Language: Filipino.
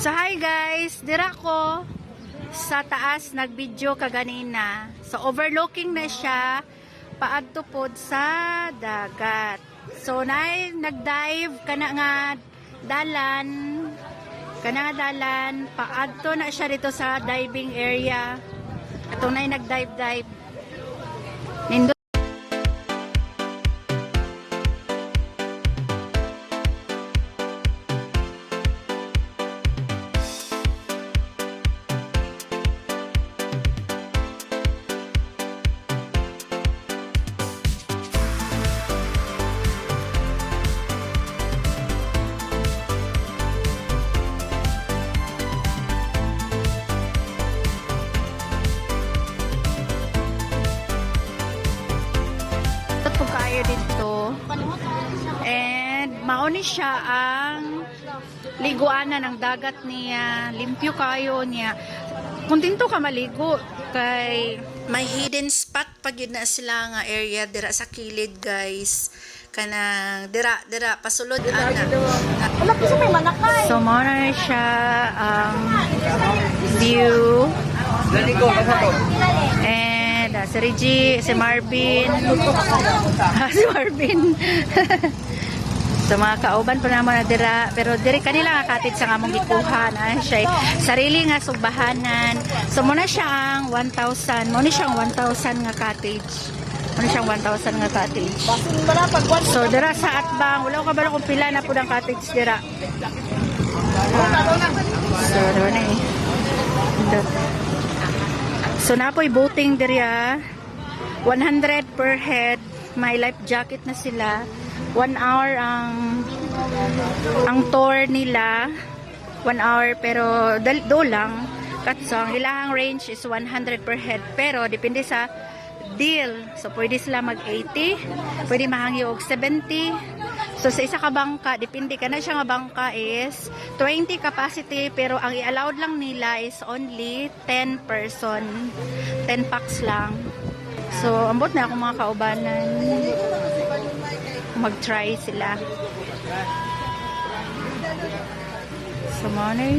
So hi guys, dira ko sa taas nag-video kaganina. So overlooking na siya paadto pod sa dagat. So nag-dive kana nga dalan paadto na siya dito sa diving area. Atong nag-dive. Nindo po kayo dito. And mauni siya ang liguanan ng dagat niya. Limpyo kayo niya. Kuntinto ka maligo kay may hidden spot pag yun na sila nga area dira sa kilid guys. Kanang dira pasulod ana. Wala kasi may manakay. So mao na siya ang view. And si Reggie, si Marvin. Si Marvin. So mga kauban pa naman na dira, pero diri kanila nga katid sa among gikuhan. Siya sarili nga subahanan. So muna siya ang 1,000. Muna siyang 1,000 nga cottage. Muna siyang 1,000 nga cottage. So dira sa Atbang, wala ko kabalo kung pila na pud ang cottage dira. So dira na eh. So napoy boating diriya. 100 per head. May life jacket na sila. 1 hour ang tour nila. 1 hour pero do lang. So ang ilang range is 100 per head. Pero depende sa deal. So pwede sila mag 80. Pwede mahangi og 70. So sa isa ka bangka, depende ka na siya nga bangka is 20 capacity pero ang i-allowed lang nila is only 10 person. 10 packs lang. So ambot na ako mga kaubanan. Mag-try sila. So, money.